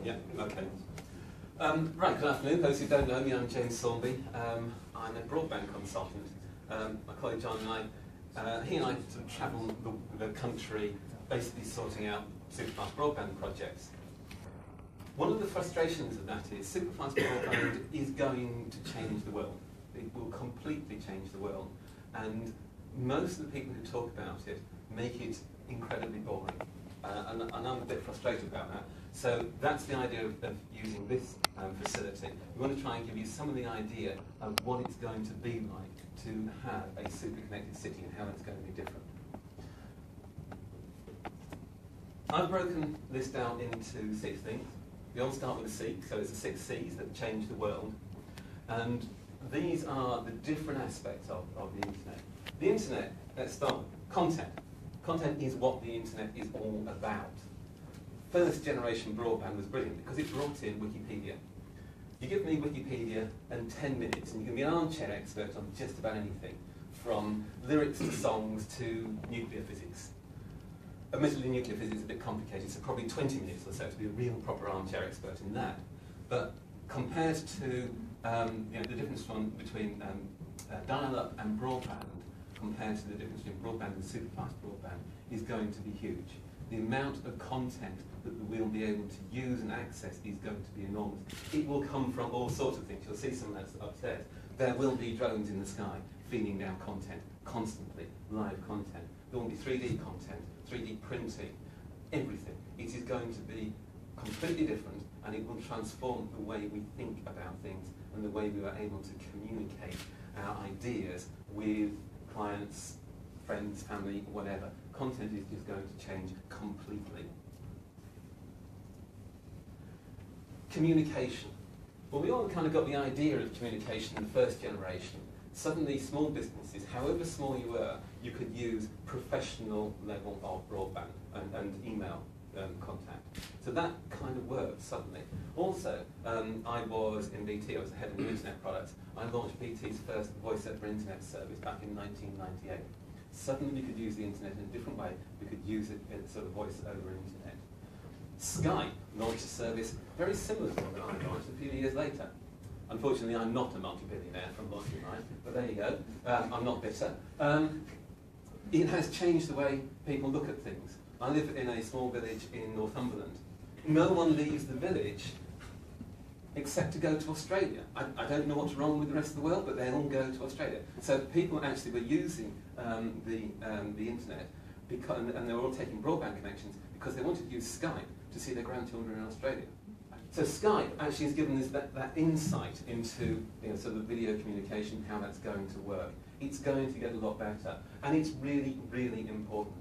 Yeah, okay. Right, good afternoon. Those who don't know me, I'm James Saunby. I'm a broadband consultant. My colleague John and he and I sort of travel the country basically sorting out superfast broadband projects. One of the frustrations of that is superfast broadband is going to change the world. It will completely change the world. And most of the people who talk about it make it incredibly boring. And I'm a bit frustrated about that. So that's the idea of using this facility. We want to try and give you some of the idea of what it's going to be like to have a super connected city and how it's going to be different. I've broken this down into 6 things. We all start with a C, so it's the 6 C's that change the world. And these are the different aspects of the internet. The internet, let's start with content. Content is what the internet is all about. First generation broadband was brilliant because it brought in Wikipedia. You give me Wikipedia and 10 minutes and you can be an armchair expert on just about anything, from lyrics to songs to nuclear physics. Admittedly, nuclear physics is a bit complicated, so probably 20 minutes or so to be a real proper armchair expert in that. But compared to the difference between dial-up and broadband, compared to the difference between broadband and superfast broadband, is going to be huge. The amount of content that we'll be able to use and access is going to be enormous. It will come from all sorts of things. You'll see some of that upstairs. There will be drones in the sky feeding down content constantly, live content. There will be 3D content, 3D printing, everything. It is going to be completely different, and it will transform the way we think about things and the way we are able to communicate our ideas with clients, friends, family, whatever. Content is just going to change completely. Communication. Well, we all kind of got the idea of communication in the first generation. Suddenly, small businesses, however small you were, you could use professional level of broadband and email contact. So that kind of worked suddenly. Also, I was in BT, I was the head of the internet products. I launched BT's first voice over internet service back in 1998. Suddenly we could use the internet in a different way. We could use it as sort of voice over internet. Skype launched a service very similar to the one that I launched a few years later. Unfortunately, I'm not a multi-billionaire from launching mine, but there you go. I'm not bitter. It has changed the way people look at things. I live in a small village in Northumberland. No one leaves the village except to go to Australia. I don't know what's wrong with the rest of the world, but they all go to Australia. So people actually were using the internet, and they were all taking broadband connections because they wanted to use Skype to see their grandchildren in Australia. So Skype actually has given us that insight into sort of video communication, how that's going to work. It's going to get a lot better, and it's really, really important.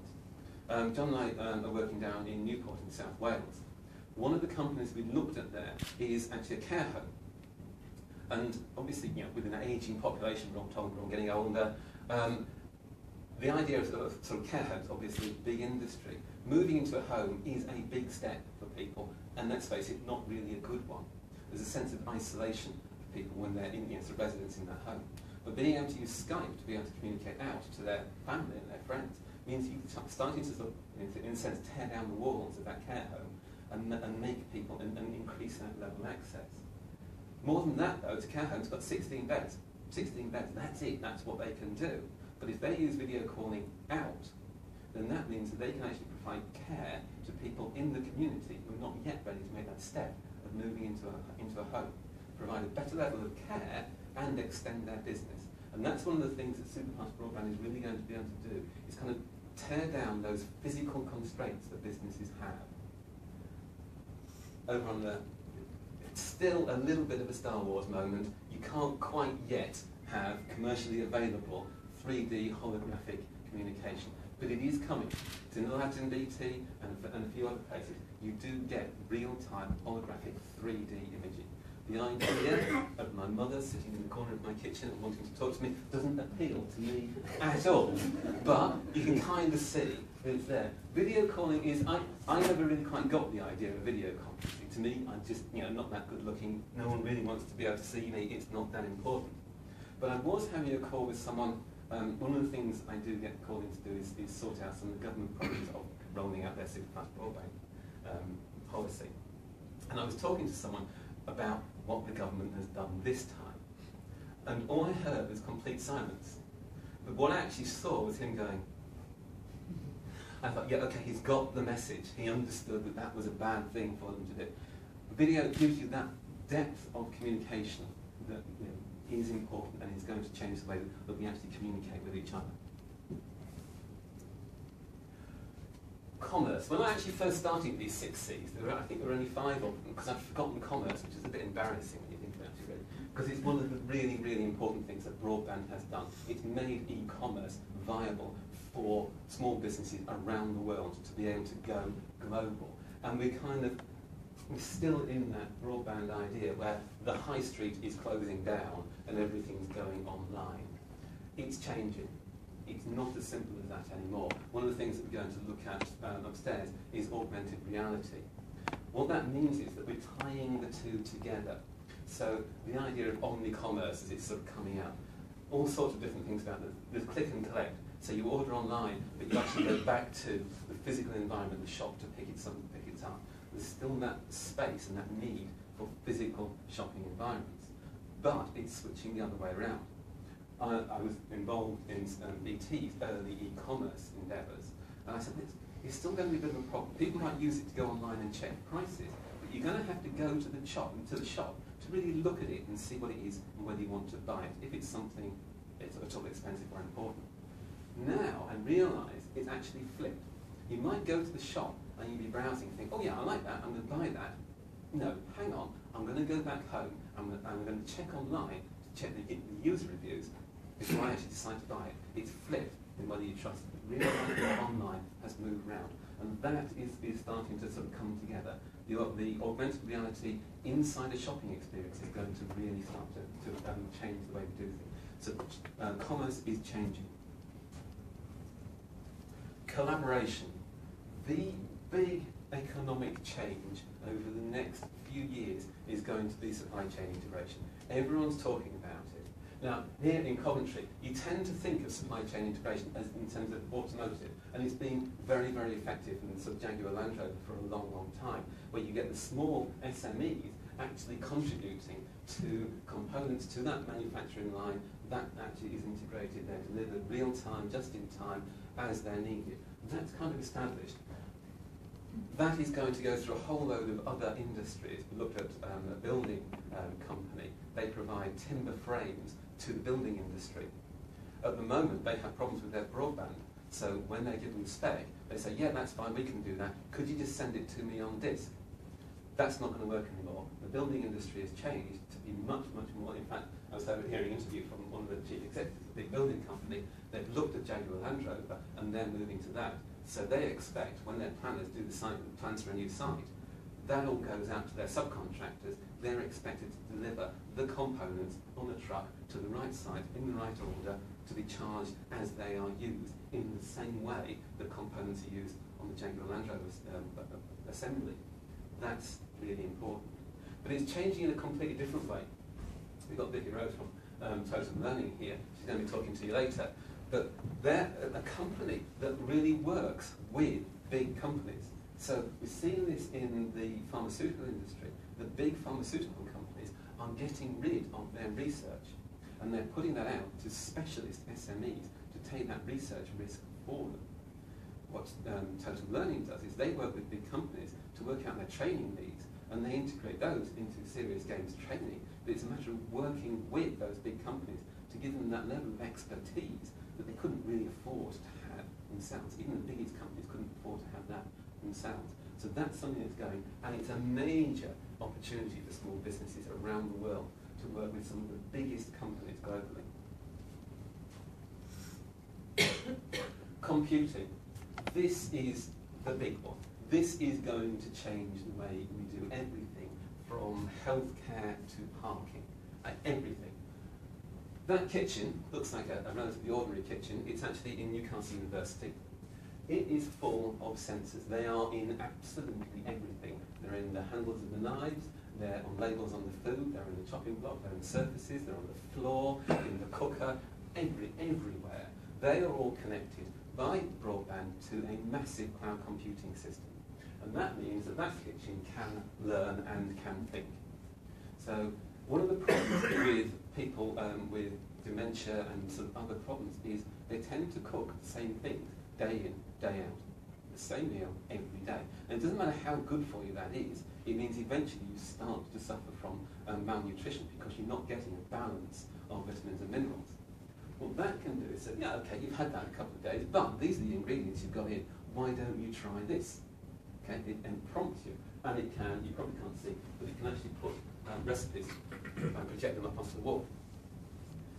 John and I are working down in Newport in South Wales. One of the companies we looked at there is actually a care home. And obviously, with an ageing population, we're all told we're all getting older. The idea of sort of care homes, obviously, big industry. Moving into a home is a big step for people, and let's face it, not really a good one. There's a sense of isolation for people when they're in sort of residents in that home. But being able to use Skype to be able to communicate out to their family and their friends means you're starting to sort of, in a sense, tear down the walls of that care home and make people and increase that level of access. More than that, though, the care home's got 16 beds. 16 beds, that's it, that's what they can do. But if they use video calling out, then that means that they can actually provide care to people in the community who are not yet ready to make that step of moving into a home, provide a better level of care and extend their business. And that's one of the things that superfast broadband is really going to be able to do, is kind of tear down those physical constraints that businesses have. Over on the, it's still a little bit of a Star Wars moment. You can't quite yet have commercially available 3D holographic communication, but it is coming. It's in the labs in BT and a few other places. You do get real-time holographic 3D imaging. The idea of my mother sitting in the corner of my kitchen and wanting to talk to me doesn't appeal to me at all. But you can kind of see that it's there. Video calling is, I never really quite got the idea of video conferencing. To me, I'm just not that good looking. No one really wants to be able to see me. It's not that important. But I was having a call with someone. One of the things I do get called in to do is sort out some of the government problems of rolling out their superfast broadband policy. And I was talking to someone about what the government has done this time, and all I heard was complete silence. But what I actually saw was him going, I thought, yeah, okay, he's got the message. He understood that that was a bad thing for them to do. Video gives you that depth of communication that is important and is going to change the way that we actually communicate with each other. Commerce. When I actually first started these 6 C's, I think there were only 5 of them, because I've forgotten commerce, which is a bit embarrassing when you think about it, really. Because it's one of the really, really important things that broadband has done. It's made e-commerce viable for small businesses around the world to be able to go global. And we're still in that broadband idea where the high street is closing down and everything's going online. It's changing. It's not as simple as that anymore. One of the things that we're going to look at upstairs is augmented reality. What that means is that we're tying the two together. So the idea of omni-commerce as it's sort of coming out, all sorts of different things about the click and collect. So you order online, but you actually go back to the physical environment, the shop, to pick it up. There's still that space and that need for physical shopping environments. But it's switching the other way around. I was involved in BT's early e-commerce endeavours, and I said, it's still going to be a bit of a problem. People might use it to go online and check prices, but you're going to have to go to the shop to really look at it and see what it is and whether you want to buy it, if it's something that's at all expensive or important. Now I realise it's actually flipped. You might go to the shop and you'll be browsing and think, oh yeah, I like that, I'm going to buy that. No, hang on, I'm going to go back home, I'm going to check online to check the user reviews before I actually decide to buy it. It's flipped in whether you trust it. Realise that online has moved around, and that is starting to sort of come together. The augmented reality inside a shopping experience is going to really start to change the way we do things. So commerce is changing. Collaboration. The big economic change over the next few years is going to be supply chain integration. Everyone's talking about it. Now, here in Coventry, you tend to think of supply chain integration as in terms of automotive, and it's been very, very effective in sort of Jaguar Land Rover for a long, long time, where you get the small SMEs actually contributing to components to that manufacturing line that actually is integrated. They're delivered real time, just in time, as they're needed. That's kind of established. That is going to go through a whole load of other industries. We looked at a building company. They provide timber frames to the building industry. At the moment, they have problems with their broadband. So when they give them spec, they say, yeah, that's fine, we can do that. Could you just send it to me on disk? That's not going to work anymore. The building industry has changed to be much, much more. In fact, I was hearing an interview from one of the chief executives of a big building company. They've looked at Jaguar Land Rover and they're moving to that. So they expect when their planners do the plans for a new site, that all goes out to their subcontractors. They're expected to deliver the components on a truck to the right site in the right order to be charged as they are used in the same way the components are used on the Jaguar Land Rover assembly. That's really important. But it's changing in a completely different way. We've got Vicky Rose from Total Learning here. She's going to be talking to you later. But they're a company that really works with big companies. So we're seeing this in the pharmaceutical industry. The big pharmaceutical companies are getting rid of their research, and they're putting that out to specialist SMEs to take that research risk for them. What Total Learning does is they work with big companies to work out their training needs, and they integrate those into serious games training. But it's a matter of working with those big companies to give them that level of expertise that they couldn't really afford to have themselves. Even the biggest companies couldn't afford to have that themselves. So that's something that's going, and it's a major opportunity for small businesses around the world to work with some of the biggest companies globally. Computing. This is the big one. This is going to change the way we do everything from healthcare to parking, everything. That kitchen looks like a relatively ordinary kitchen. It's actually in Newcastle University. It is full of sensors. They are in absolutely everything. They're in the handles of the knives, they're on labels on the food, they're in the chopping block, they're in surfaces, they're on the floor, in the cooker, everywhere. They are all connected by broadband to a massive cloud computing system. And that means that that kitchen can learn and can think. So one of the problems with people with dementia and some other problems is they tend to cook the same things day in, day out. The same meal every day. And it doesn't matter how good for you that is, it means eventually you start to suffer from malnutrition because you're not getting a balance of vitamins and minerals. What that can do is say, yeah, okay, you've had that a couple of days, but these are the ingredients you've got in. Why don't you try this? Okay, and prompts you. And it can, you probably can't see, but it can actually put recipes and project them up onto the wall.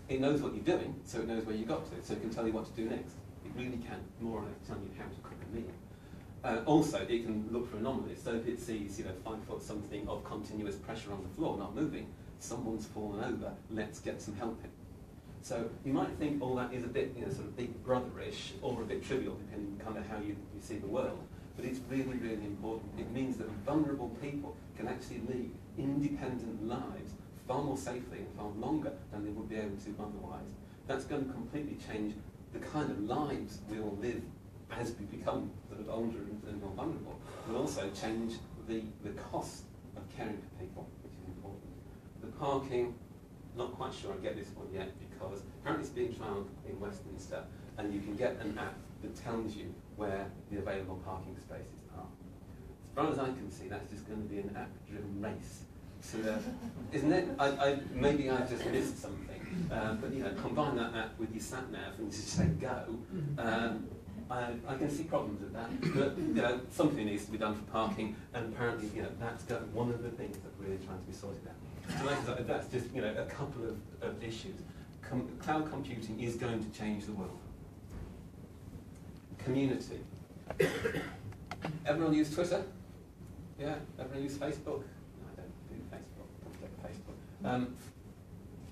It knows what you're doing, so it knows where you got to, so it can tell you what to do next. It really can, more or less, tell you how to cook a meal. Also, it can look for anomalies. So if it sees, 5 foot something of continuous pressure on the floor, not moving, someone's fallen over, let's get some help in. So you might think all that is a bit, sort of big brotherish or a bit trivial, depending on kind of how you see the world. But it's really, really important. It means that vulnerable people can actually lead independent lives far more safely and far longer than they would be able to otherwise. That's going to completely change the kind of lives we all live as we become sort of older and more vulnerable. It will also change the cost of caring for people, which is important. The parking, not quite sure I get this one yet, because apparently it's being trialled in Westminster, and you can get an app that tells you where the available parking spaces are. As far as I can see, that's just going to be an app-driven race. So, isn't it? Maybe I just missed something, but combine that app with your sat nav and just say go. I can see problems with that, but something needs to be done for parking, and apparently that's one of the things that we're trying to be sorted out. So that's just a couple of issues. Cloud computing is going to change the world. Community. Everyone use Twitter? Yeah. Everyone use Facebook? No, I don't do Facebook. I don't get Facebook.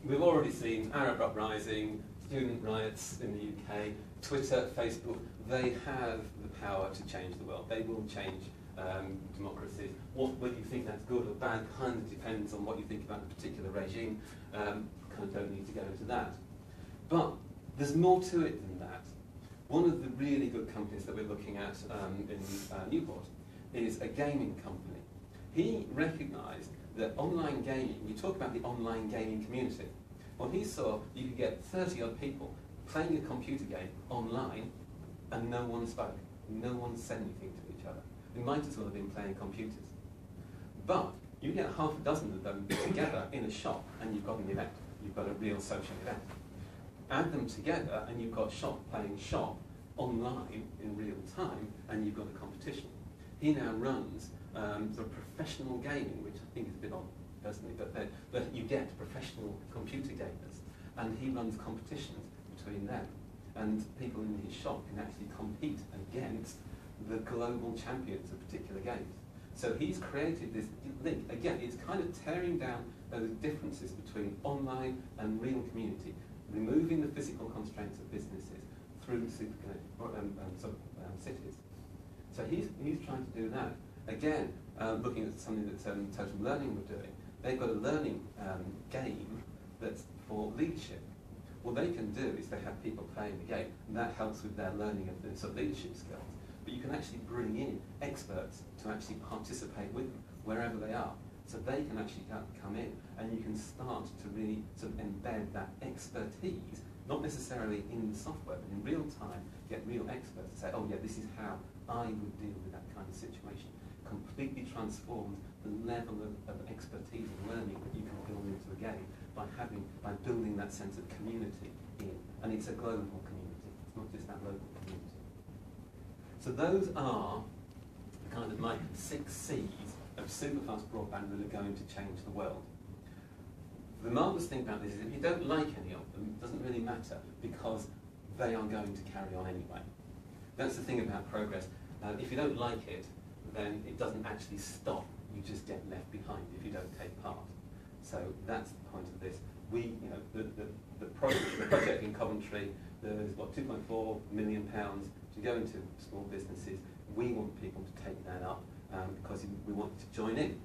We've already seen Arab uprising, student riots in the UK. Twitter, Facebook, they have the power to change the world. They will change democracies. Whether you think that's good or bad kind of depends on what you think about a particular regime. Kind of don't need to go into that. But there's more to it than that. One of the really good companies that we're looking at in Newport is a gaming company. He recognised that online gaming, you talk about the online gaming community. Well, he saw you could get 30 odd people playing a computer game online and no one spoke. No one said anything to each other. They might as well have been playing computers. But you get half a dozen of them together in a shop and you've got an event. You've got a real social event. Add them together and you've got shop playing shop online in real time and you've got a competition. He now runs sort of professional gaming, which I think is a bit odd personally, but you get professional computer gamers and he runs competitions between them. And people in his shop can actually compete against the global champions of particular games. So he's created this link. Again, it's kind of tearing down those differences between online and real community, removing the physical constraints of businesses through SuperConnected cities. So he's trying to do that. Again, looking at something that Total Learning were doing, they've got a learning game that's for leadership. What they can do is they have people playing the game, and that helps with their learning of the sort of leadership skills. But you can actually bring in experts to actually participate with them wherever they are. So they can actually come in, and you can start to really sort of embed that expertise, not necessarily in the software, but in real time, get real experts to say, oh yeah, this is how I would deal with that kind of situation. Completely transforms the level of expertise and learning that you can build into a game by building that sense of community in. And it's a global community, it's not just that local community. So those are kind of my 6 C's of superfast broadband that are going to change the world. The marvellous thing about this is if you don't like any of them, it doesn't really matter because they are going to carry on anyway. That's the thing about progress. If you don't like it, then it doesn't actually stop. You just get left behind if you don't take part. So that's the point of this. The project in Coventry, there's what, £2.4 million to go into small businesses. We want people to take that up because we want to join in.